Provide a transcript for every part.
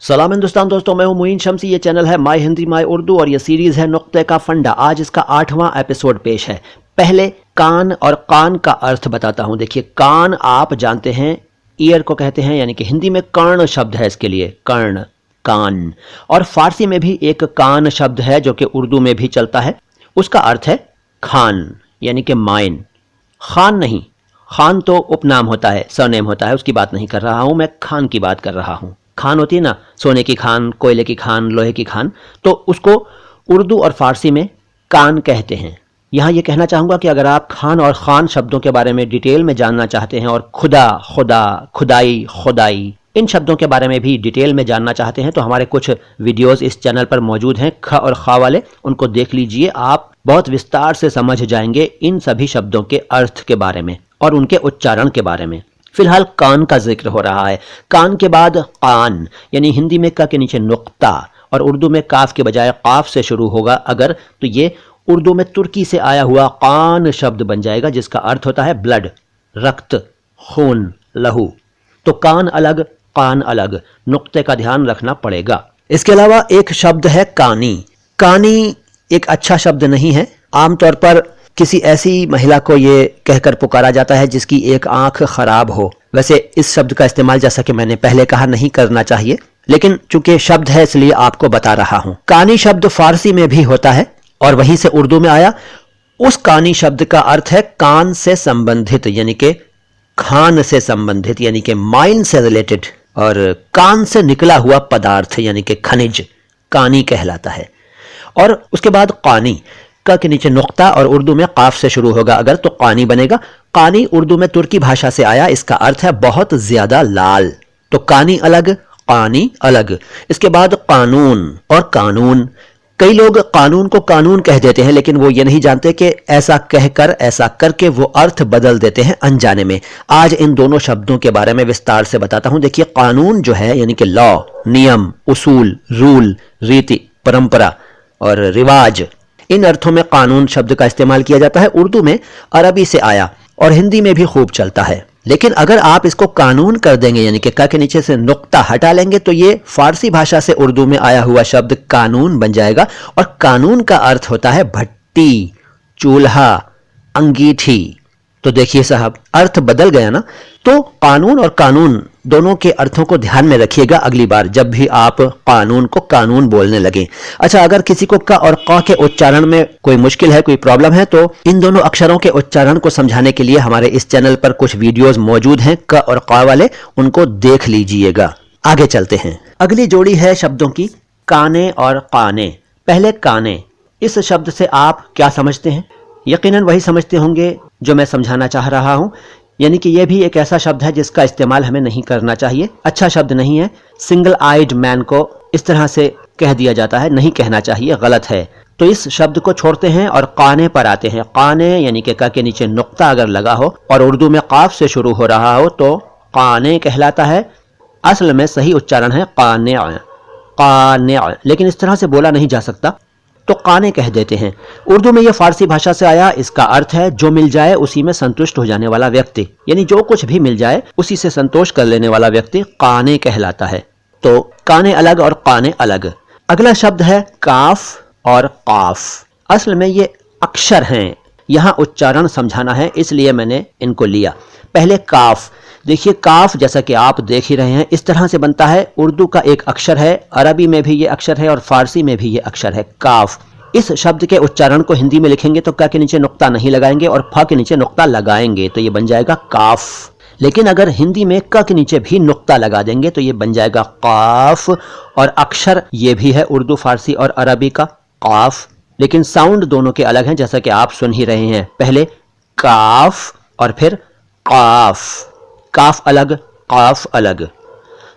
सलाम हिंदुस्तान दोस्तों, मैं हूं मुइन शम्सी। ये चैनल है माय हिंदी माय उर्दू और ये सीरीज है नुक्ते का फंडा। आज इसका 8वां एपिसोड पेश है। पहले कान और कान का अर्थ बताता हूं। देखिए, कान आप जानते हैं ईयर को कहते हैं, यानी कि हिंदी में कर्ण शब्द है इसके लिए, कर्ण, कान। और फारसी में भी एक कान शब्द है जो कि उर्दू में भी चलता है। उसका अर्थ है खान, यानी कि माइन। खान नहीं, खान तो उपनाम होता है, सरनेम होता है, उसकी बात नहीं कर रहा हूं मैं, खान की बात कर रहा हूं। खान होती है ना, सोने की खान, कोयले की खान, लोहे की खान, तो उसको उर्दू और फारसी में कान कहते हैं। यहाँ ये कहना चाहूँगा कि अगर आप खान और खान शब्दों के बारे में डिटेल में जानना चाहते हैं और खुदा, खुदा, खुदाई, खुदाई, इन शब्दों के बारे में भी डिटेल में जानना चाहते हैं तो हमारे कुछ वीडियोस इस चैनल पर मौजूद हैं, ख और खा वाले, उनको देख लीजिए। आप बहुत विस्तार से समझ जाएंगे इन सभी शब्दों के अर्थ के बारे में और उनके उच्चारण के बारे में। फिलहाल कान का जिक्र हो रहा है। कान के बाद कान, यानी हिंदी में क के नीचे नुक्ता और उर्दू में काफ के बजाय काफ से शुरू होगा अगर, तो ये उर्दू में तुर्की से आया हुआ कान शब्द बन जाएगा, जिसका अर्थ होता है ब्लड, रक्त, खून, लहू। तो कान अलग, कान अलग, नुक्ते का ध्यान रखना पड़ेगा। इसके अलावा एक शब्द है कानी। कानी एक अच्छा शब्द नहीं है। आमतौर पर किसी ऐसी महिला को ये कहकर पुकारा जाता है जिसकी एक आंख खराब हो। वैसे इस शब्द का इस्तेमाल, जैसा कि मैंने पहले कहा, नहीं करना चाहिए, लेकिन चूंकि शब्द है इसलिए आपको बता रहा हूं। कानी शब्द फारसी में भी होता है और वहीं से उर्दू में आया। उस कानी शब्द का अर्थ है कान से संबंधित, यानी कि खान से संबंधित, यानी कि माइंड से रिलेटेड, और कान से निकला हुआ पदार्थ यानी कि खनिज कानी कहलाता है। और उसके बाद कानी, का के नीचे नुक्ता और उर्दू में काफ से शुरू होगा अगर, तो कानी बनेगा। कानी उर्दू में तुर्की भाषा से आया, इसका अर्थ है बहुत ज्यादा लाल। तो कानी अलग, कानी अलग। इसके बाद कानून और कानून। कई लोग कानून को कानून कह देते हैं, लेकिन वो ये नहीं जानते कि ऐसा कहकर, ऐसा करके वो अर्थ बदल देते हैं अनजाने में। आज इन दोनों शब्दों के बारे में विस्तार से बताता हूं। देखिए, कानून जो है यानी कि लॉ, नियम, उसूल, रूल, रीति, परंपरा और रिवाज, इन अर्थों में कानून शब्द का इस्तेमाल किया जाता है। उर्दू में अरबी से आया और हिंदी में भी खूब चलता है। लेकिन अगर आप इसको कानून कर देंगे, यानी कि का के नीचे से नुक्ता हटा लेंगे, तो ये फारसी भाषा से उर्दू में आया हुआ शब्द कानून बन जाएगा। और कानून का अर्थ होता है भट्टी, चूल्हा, अंगीठी। तो देखिए साहब, अर्थ बदल गया ना। तो कानून और कानून दोनों के अर्थों को ध्यान में रखिएगा अगली बार जब भी आप कानून को कानून बोलने लगे। अच्छा, अगर किसी को क और क के उच्चारण में कोई मुश्किल है, कोई प्रॉब्लम है, तो इन दोनों अक्षरों के उच्चारण को समझाने के लिए हमारे इस चैनल पर कुछ वीडियोस मौजूद हैं, क और क वाले, उनको देख लीजिएगा। आगे चलते हैं। अगली जोड़ी है शब्दों की, काने और काने। पहले काने, इस शब्द से आप क्या समझते हैं? यकीनन वही समझते होंगे जो मैं समझाना चाह रहा हूं, यानी कि यह भी एक ऐसा शब्द है जिसका इस्तेमाल हमें नहीं करना चाहिए। अच्छा शब्द नहीं है। सिंगल आइड मैन को इस तरह से कह दिया जाता है, नहीं कहना चाहिए, गलत है। तो इस शब्द को छोड़ते हैं और काने पर आते हैं। काने यानी कि का के नीचे नुक्ता अगर लगा हो और उर्दू में काफ से शुरू हो रहा हो तो काने कहलाता है। असल में सही उच्चारण है काने, काने, लेकिन इस तरह से बोला नहीं जा सकता, तो काने कह देते हैं। उर्दू में यह फारसी भाषा से आया। इसका अर्थ है जो मिल जाए उसी में संतुष्ट हो जाने वाला व्यक्ति, यानी जो कुछ भी मिल जाए उसी से संतोष कर लेने वाला व्यक्ति काने कहलाता है। तो काने अलग और काने अलग। अगला शब्द है काफ और काफ। असल में ये अक्षर हैं, यहाँ उच्चारण समझाना है इसलिए मैंने इनको लिया। पहले काफ। देखिए, काफ जैसा कि आप देख ही रहे हैं इस तरह से बनता है। उर्दू का एक अक्षर है, अरबी में भी ये अक्षर है और फारसी में भी ये अक्षर है, काफ। इस शब्द के उच्चारण को हिंदी में लिखेंगे तो का के नीचे नुक्ता नहीं लगाएंगे और फ के नीचे नुक्ता लगाएंगे तो ये बन जाएगा काफ। लेकिन अगर हिंदी में क के नीचे भी नुक्ता लगा देंगे तो ये बन जाएगा काफ। और अक्षर ये भी है उर्दू, फारसी और अरबी का, काफ। लेकिन साउंड दोनों के अलग हैं, जैसा कि आप सुन ही रहे हैं। पहले काफ और फिर काफ। काफ अलग, काफ अलग।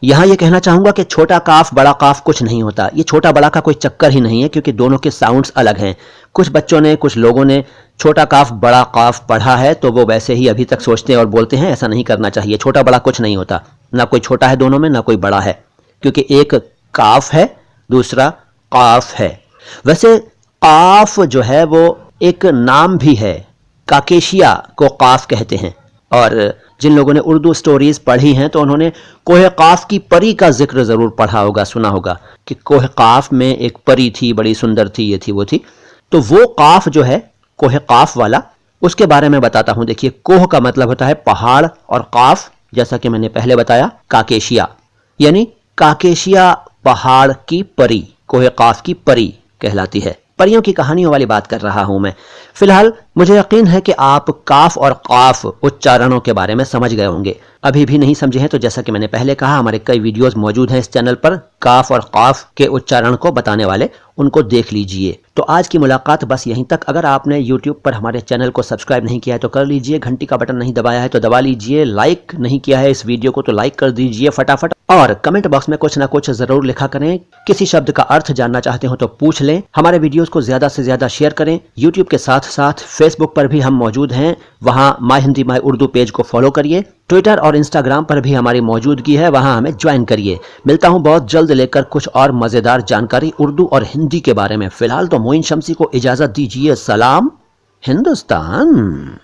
यहां यह कहना चाहूंगा कि छोटा काफ बड़ा काफ कुछ नहीं होता। ये छोटा बड़ा का कोई चक्कर ही नहीं है, क्योंकि दोनों के साउंड्स अलग हैं। कुछ बच्चों ने, कुछ लोगों ने छोटा काफ बड़ा काफ पढ़ा है तो वो वैसे ही अभी तक सोचते हैं और बोलते हैं, ऐसा नहीं करना चाहिए। छोटा बड़ा कुछ नहीं होता, ना कोई छोटा है दोनों में, ना कोई बड़ा है, क्योंकि एक काफ है, दूसरा काफ है। वैसे काफ जो है वो एक नाम भी है। काकेशिया को काफ कहते हैं और जिन लोगों ने उर्दू स्टोरीज पढ़ी हैं तो उन्होंने कोह काफ की परी का जिक्र जरूर पढ़ा होगा, सुना होगा कि कोह काफ में एक परी थी, बड़ी सुंदर थी, ये थी वो थी। तो वो काफ जो है कोह काफ वाला, उसके बारे में बताता हूं। देखिए, कोह का मतलब होता है पहाड़ और काफ जैसा कि मैंने पहले बताया काकेशिया, यानी काकेशिया पहाड़ की परी कोह काफ की परी कहलाती है। परियों की कहानियों वाली बात कर रहा हूं मैं। फिलहाल मुझे यकीन है कि आप काफ और काफ उच्चारणों के बारे में समझ गए होंगे। अभी भी नहीं समझे हैं तो जैसा कि मैंने पहले कहा, हमारे कई वीडियोस मौजूद हैं इस चैनल पर काफ और काफ के उच्चारण को बताने वाले, उनको देख लीजिए। तो आज की मुलाकात बस यहीं तक। अगर आपने YouTube पर हमारे चैनल को सब्सक्राइब नहीं किया है तो कर लीजिए, घंटी का बटन नहीं दबाया है तो दबा लीजिए, लाइक नहीं किया है इस वीडियो को तो लाइक कर दीजिए फटाफट, और कमेंट बॉक्स में कुछ ना कुछ जरूर लिखा करें। किसी शब्द का अर्थ जानना चाहते हो तो पूछ लें। हमारे वीडियोस को ज्यादा से ज्यादा शेयर करें। YouTube के साथ साथ Facebook पर भी हम मौजूद हैं, वहां my Hindi my Urdu page को फॉलो करिए। ट्विटर और इंस्टाग्राम पर भी हमारी मौजूदगी है, वहां हमें ज्वाइन करिए। मिलता हूं बहुत जल्द लेकर कुछ और मजेदार जानकारी उर्दू और हिंदी के बारे में। फिलहाल तो मोइन शम्सी को इजाजत दीजिए। सलाम हिंदुस्तान।